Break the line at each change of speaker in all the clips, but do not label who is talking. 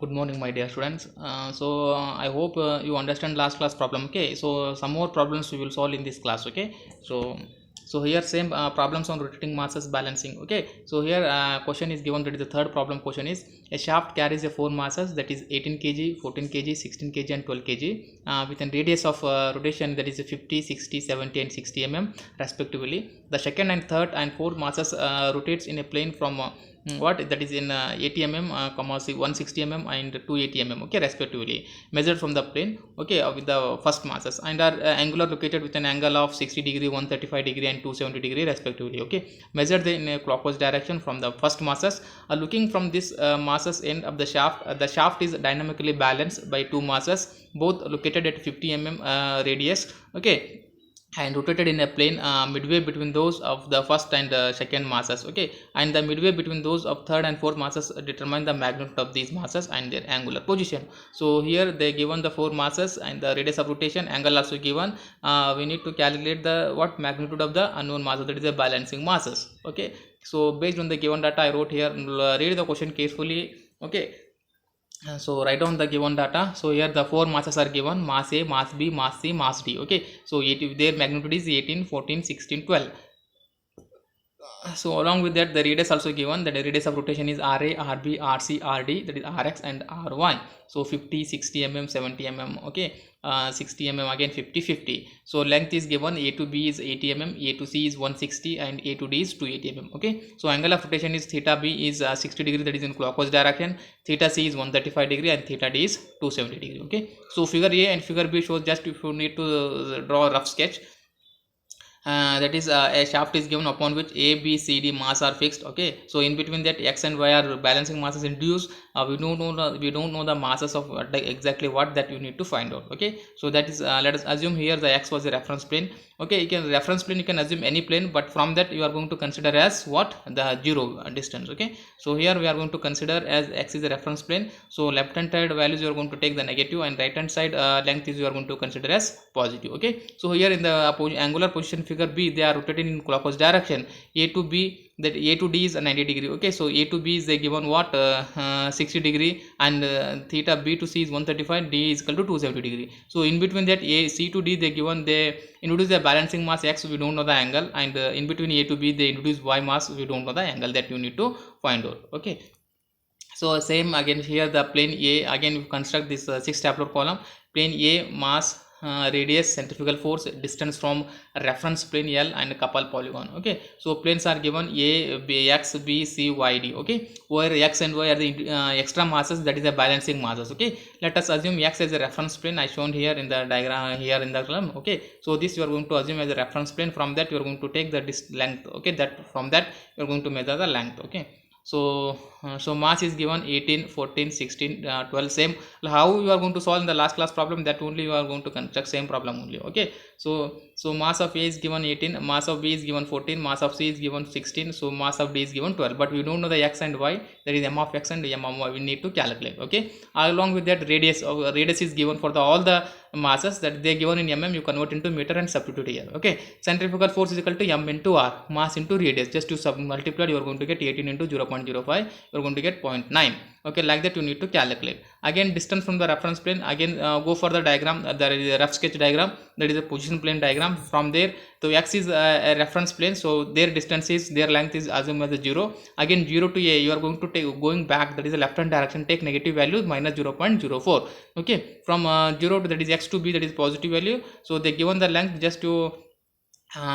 Good morning, my dear students. I hope you understand last class problem. Okay, so some more problems we will solve in this class. Okay, so here same problems on rotating masses balancing. Okay, so here question is given, that is the third problem. Question is, a shaft carries a four masses, that is 18 kg, 14 kg, 16 kg, and 12 kg, with a radius of rotation, that is 50, 60, 70, and 60 respectively. The second and third and fourth masses rotates in a plane from what that is in 80 comma 160 and 280 okay, respectively, measured from the plane, okay, with the first masses, and are angular located with an angle of 60 degree, 135 degree, and 270 degree respectively. Okay, measured in a clockwise direction from the first masses. Looking from this masses end of the shaft is dynamically balanced by two masses, both located at 50 radius. Okay, and rotated in a plane midway between those of the first and second masses. Okay, and the midway between those of third and fourth masses determine the magnitude of these masses and their angular position. So here they given the four masses and the radius of rotation, angle also given. We need to calculate the what magnitude of the unknown masses, that is the balancing masses. Okay, so based on the given data I wrote here, read the question carefully. Okay, so write down the given data. So here the four masses are given: mass A, mass B, mass C, mass D. Okay, so their magnitude is 18, 14, 16, 12. So along with that, the radius also given, that the radius of rotation is RA, RB, RC, RD, that is Rx and Ry. So 50, 60 70 okay, 60 again 50, 50. So length is given, A to B is 80 A to C is 160, and A to D is 280 okay. So angle of rotation is theta B is 60 degree, that is in clockwise direction, theta C is 135 degree, and theta D is 270 degree. Okay, so figure A and figure B shows, just if you need to draw a rough sketch, that is a shaft is given upon which A, B, C, D mass are fixed. Okay, so in between that X and Y are balancing masses induced. We don't know the masses of exactly what that you need to find out. Okay, so that is let us assume here the X was a reference plane. Okay, you can reference plane, you can assume any plane, but from that you are going to consider as what, the zero distance. Okay, so here we are going to consider as X is a reference plane. So left hand side values you are going to take the negative, and right hand side length is you are going to consider as positive. Okay, so here in the angular position figure B, they are rotating in clockwise direction. A to B, that A to D is a 90 degree. Okay, so A to B is they given what, 60 degree, and theta B to C is 135, D is equal to 270 degree. So in between that A, C to D they given, they introduce the balancing mass X, we don't know the angle, and in between A to B they introduce Y mass, we don't know the angle, that you need to find out. Okay, so same again here, the plane A, again we construct this 6 tabular column. Plane A, mass, radius, centrifugal force, distance from reference plane L, and couple polygon. Okay, so planes are given A, B, X, B, C, Y, D. Okay, where X and Y are the extra masses, that is the balancing masses. Okay, let us assume X as a reference plane, I shown here in the diagram here in the column. Okay, so this you are going to assume as a reference plane. From that you are going to take the length. Okay, that from that you are going to measure the length. Okay, so mass is given 18, 14, 16, 12. Same how you are going to solve in the last class problem, that only you are going to construct same problem only. Okay, so mass of A is given 18, mass of B is given 14, mass of C is given 16, so mass of D is given 12, but we don't know the X and Y, that is m of X and m of Y, we need to calculate. Okay, along with that radius is given for the all the masses that they given in mm, you convert into meter and substitute here. Okay, centrifugal force is equal to m into r, mass into radius, just to multiply, you are going to get 18 into 0.05, you are going to get 0.9. Okay, like that you need to calculate. Again, distance from the reference plane, again go for the diagram, there is a rough sketch diagram, that is a position plane diagram. From there, so X is a reference plane, so their distance is, their length is assumed as a 0. Again 0 to A, you are going to take, going back, that is the left hand direction, take negative value minus 0.04. Okay, from 0 to, that is X to B, that is positive value. So they given the length, just to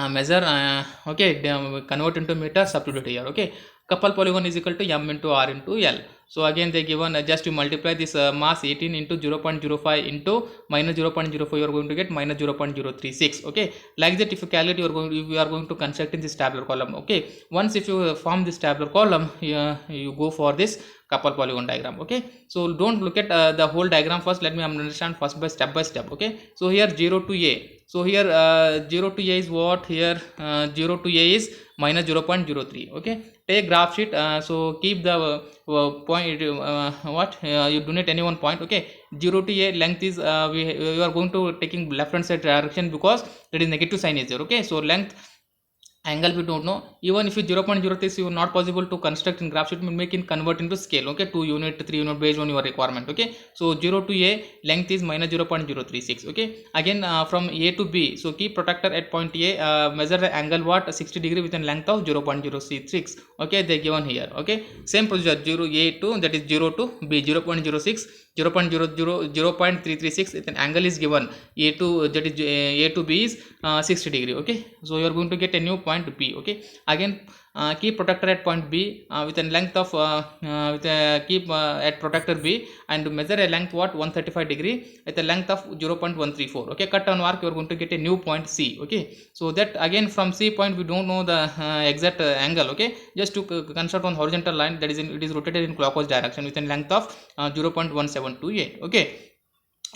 measure, okay, convert into meter, substitute here. Okay, couple polygon is equal to m into r into L. So again they given, just to multiply this mass 18 into 0.05 into minus 0.04, you are going to get minus 0.036. Okay, like that if you calculate, you are going to construct in this tabular column. Okay, once if you form this tabular column, you go for this couple polygon diagram. Okay, so don't look at the whole diagram first, let me understand first by step. Okay, so here 0 to A, so here 0 to A is what, here 0 to A is minus 0.03. Okay, take graph sheet, so keep the point, what you donate any one point. Okay, 0 to A length is we are going to taking left hand side direction, because that is negative sign is there. Okay, so length angle we don't know. Even if you 0.03 you are not possible to construct in graph sheet, make it convert into scale, okay, 2 unit 3 unit based on your requirement, okay. So 0 to a length is minus 0.036, okay. Again from a to b, so keep protractor at point a, measure the angle what 60 degree with a length of 0.036, okay, they given here, okay. Same procedure, 0 a to, that is 0 to b, 0.06, 0.336 with an angle is given a to, that is a to b is 60 degree, okay. So you are going to get a new point b, okay. Again keep protractor at point b with a length of keep at protractor b and measure a length what 135 degree with a length of 0.134, okay. Cut on arc, you are going to get a new point c, okay. So that again from c point we don't know the exact angle, okay. Just to construct on horizontal line, that is it is rotated in clockwise direction with a length of 0.1728, okay.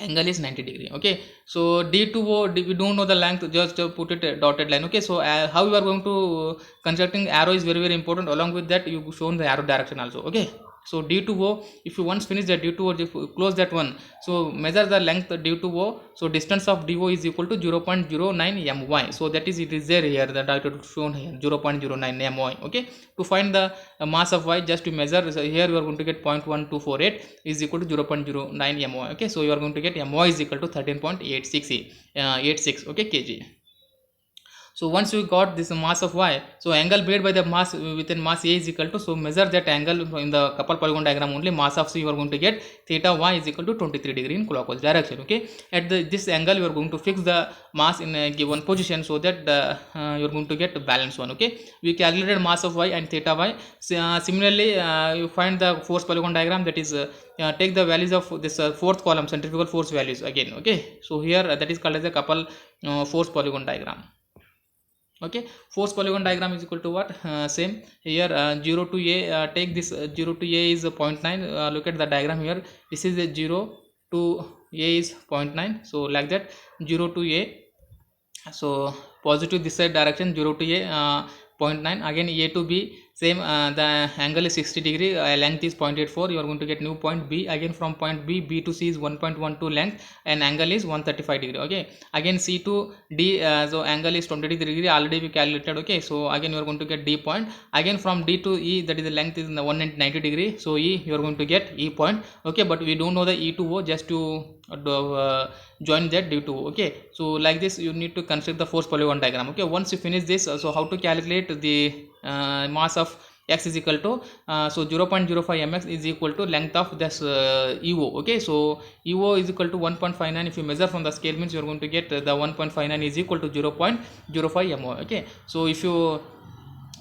Angle is 90 degree, okay. So d to o, we don't know the length, just put it a dotted line, okay. So how you are going to constructing arrow is very important. Along with that you shown the arrow direction also, okay. So d to o, if you once finish that d to o, just close that one. So measure the length d to o, so distance of do is equal to 0.09 my, so that is, it is there here, the data shown here 0.09 my, okay. To find the mass of y, just to measure, so here you are going to get 0.1248 is equal to 0.09 my, okay. So you are going to get my is equal to 13.86 86, okay, kg. So once you got this mass of y, so angle made by the mass within mass a is equal to, so measure that angle in the couple polygon diagram only, mass of c you are going to get theta y is equal to 23 degree in clockwise direction, okay. At this angle you are going to fix the mass in a given position, so that you are going to get balance one, okay. We calculated mass of y and theta y. Similarly you find the force polygon diagram, that is take the values of this fourth column centrifugal force values again, okay. So here that is called as a couple force polygon diagram, okay. Force polygon diagram is equal to what, same here 0 to a, take this 0 to a is 0.9, look at the diagram here, this is a 0 to a is 0.9, so like that 0 to a, so positive this side direction 0 to a 0.9, again a to b same, the angle is 60 degree, length is 0.84, you are going to get new point b. Again from point b to c is 1.12 length and angle is 135 degree, okay. Again c to d, so angle is 20 degree, already we calculated, okay. So again you are going to get d point. Again from d to e, that is the length is 190 degree, so e you are going to get e point, okay. But we don't know the e to o, just to join that d to o, okay. So like this you need to construct the force polygon diagram, okay. Once you finish this, so how to calculate the mass of x is equal to, so 0.05 mx is equal to length of this EO, okay. So EO is equal to 1.59, if you measure from the scale means you are going to get the 1.59 is equal to 0.05 mo, okay. So if you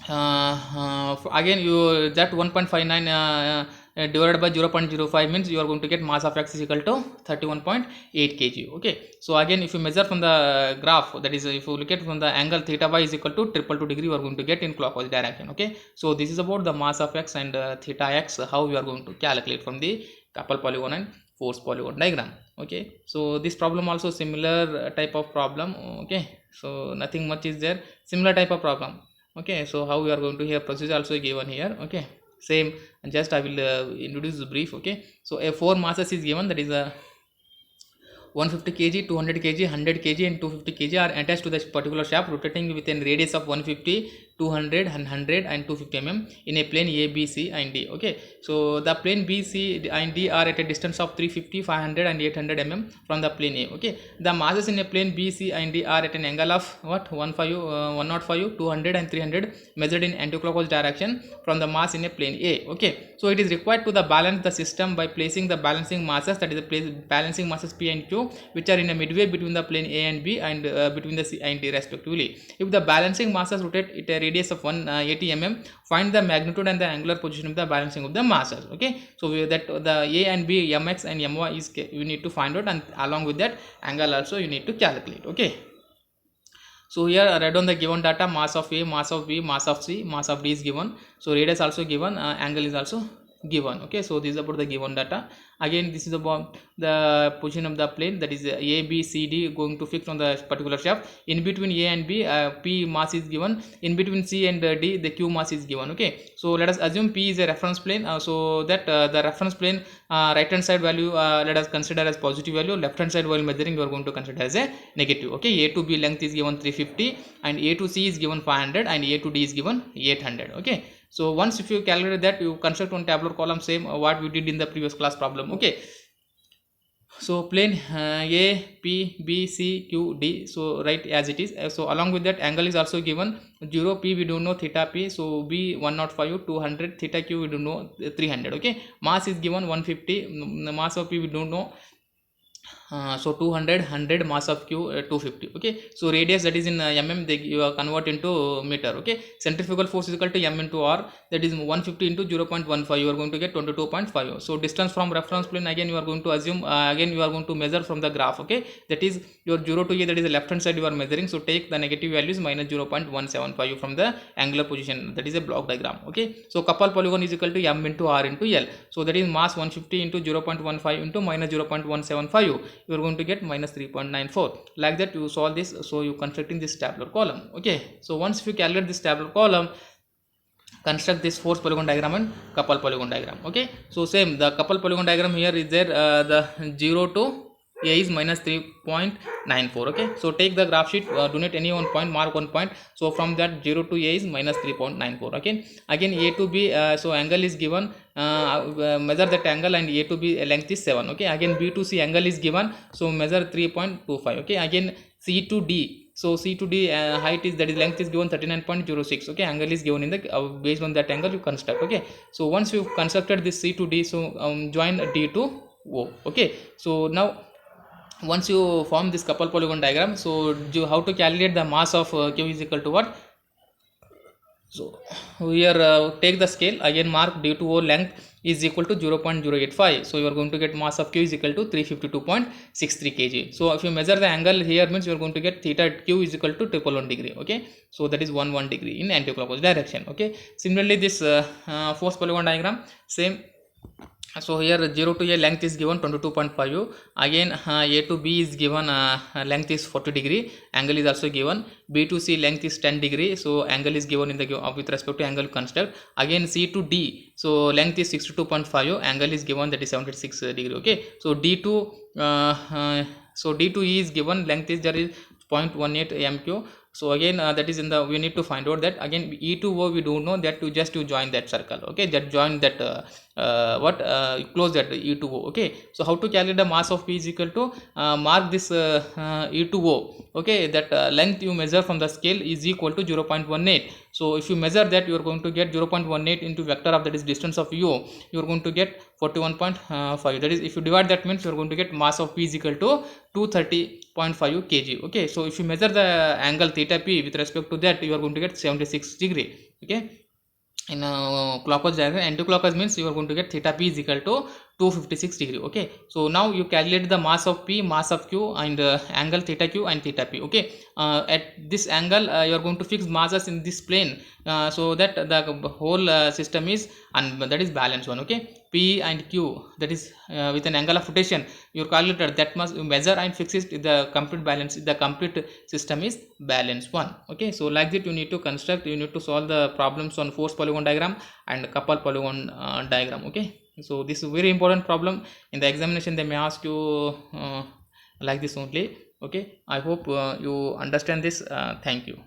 again you that 1.59 divided by 0.05 means you are going to get mass of x is equal to 31.8 kg, okay. So again if you measure from the graph, that is if you look at from the angle theta y is equal to 222 degree, you are going to get in clockwise direction, okay. So this is about the mass of x and theta x, how we are going to calculate from the couple polygon and force polygon diagram, okay. So this problem also similar type of problem, okay. So nothing much is there, similar type of problem, okay. So how we are going to, here procedure also given here, okay. Same, just I will introduce brief, okay. So a 4 masses is given, that is a 150 kg, 200 kg, 100 kg and 250 kg are attached to this particular shaft, rotating within radius of 150, 200 and 100 and 250 mm in a plane A, B, C and D, okay. So the plane B, C and D are at a distance of 350, 500 and 800 mm from the plane A, okay. The masses in a plane B, C and D are at an angle of what, 105, 200 and 300 measured in anti-clockwise direction from the mass in a plane A, okay. So it is required to the balance the system by placing the balancing masses, that is the balancing masses P and Q, which are in a midway between the plane A and B and between the C and D respectively. If the balancing masses rotate at a radius of 180 mm, find the magnitude and the angular position of the balancing of the masses, okay. So that the A and B, mx and my is you need to find out, and along with that angle also you need to calculate, okay. So here write down the given data, mass of A, mass of B, mass of C, mass of D is given, so radius also given, angle is also given. Okay, so this is about the given data. Again, this is about the position of the plane, that is A, B, C, D going to fix on the particular shaft. In between A and B, P mass is given. In between C and D, the Q mass is given. Okay, so let us assume P is a reference plane, so that the reference plane right hand side value let us consider as positive value, left hand side while measuring you are going to consider as a negative. Okay, A to B length is given 350 and A to C is given 500 and A to D is given 800. Okay, so once if you calculate that, you construct one tabular column, same what we did in the previous class problem. Okay, so plane A, P, B, C, Q, D, so write as it is. So along with that, angle is also given 0, P we don't know, theta P, so B 105, 200, theta Q we don't know, 300. Okay, mass is given 150, the mass of P we don't know, so 200, 100, mass of Q 250. Okay, so radius, that is in mm, you convert into meter. Okay, centrifugal force is equal to m into r, that is 150 into 0.15, you are going to get 22.5. so distance from reference plane, again you are going to assume, again you are going to measure from the graph. Okay, that is your 0 to A, that is the left hand side you are measuring, so take the negative values minus 0.175 from the angular position, that is a block diagram. Okay, so couple polygon is equal to m into r into L, so that is mass 150 into 0.15 into minus 0.175, you are going to get minus 3.94. like that you solve this, so you constructing this tabular column. Okay, so once you calculate this tabular column, construct this force polygon diagram and couple polygon diagram. Okay, so same the couple polygon diagram here is there, the 0 to A is minus 3.94. Okay, so take the graph sheet, donate any one point, mark one point, so from that 0 to A is minus 3.94. Okay, again A to B, so angle is given, measure that angle, and A to B length is 7. Okay, again B to C angle is given, so measure 3.25. Okay, again C to D, so C to D height is, that is length is given 39.06. Okay, angle is given in the based on that angle you construct. Okay, so once you constructed this C to D, so join D to O. Okay, so now once you form this couple polygon diagram, so how to calculate the mass of Q is equal to what? So here take the scale, again mark D to O length is equal to 0.085, so you are going to get mass of Q is equal to 352.63 kg. so if you measure the angle here, means you are going to get theta Q is equal to 111 degree. Okay, so that is 1 degree in anti-clockwise direction. Okay, similarly this force polygon diagram, same. So here 0 to A length is given 22.5, again A to B is given, length is 40 degree, angle is also given. B to C length is 10 degree, so angle is given in the with respect to angle construct. Again C to D, so length is 62.5, angle is given, that is 76 degree. Okay, so D to so D to E is given, length is there is 0.18 mq. So again that is in the, we need to find out that, again E to O we don't know, that to just to join that circle. Okay, that join that close that E to O. Okay, so how to calculate the mass of P is equal to, mark this E to O. Okay, that length you measure from the scale is equal to 0.18. so if you measure that, you are going to get 0.18 into vector of, that is distance of U, you are going to get 41.5. that is, if you divide that, means you are going to get mass of P is equal to 230.5 kg. Okay, so if you measure the angle theta P with respect to that, you are going to get 76 degree. Okay, in clockwise direction, anti-clockwise means you are going to get theta P is equal to 256 degree. Okay, so now you calculate the mass of P, mass of Q, and angle theta Q and theta P. Okay, at this angle you are going to fix masses in this plane, so that the whole system is, and that is balanced one. Okay, P and Q, that is with an angle of rotation, your calculator that must measure and fix it, the complete balance, the complete system is balanced one. Okay, so like that you need to construct, you need to solve the problems on force polygon diagram and couple polygon diagram. Okay, so this is a very important problem in the examination, they may ask you like this only. Okay, I hope you understand this. Thank you.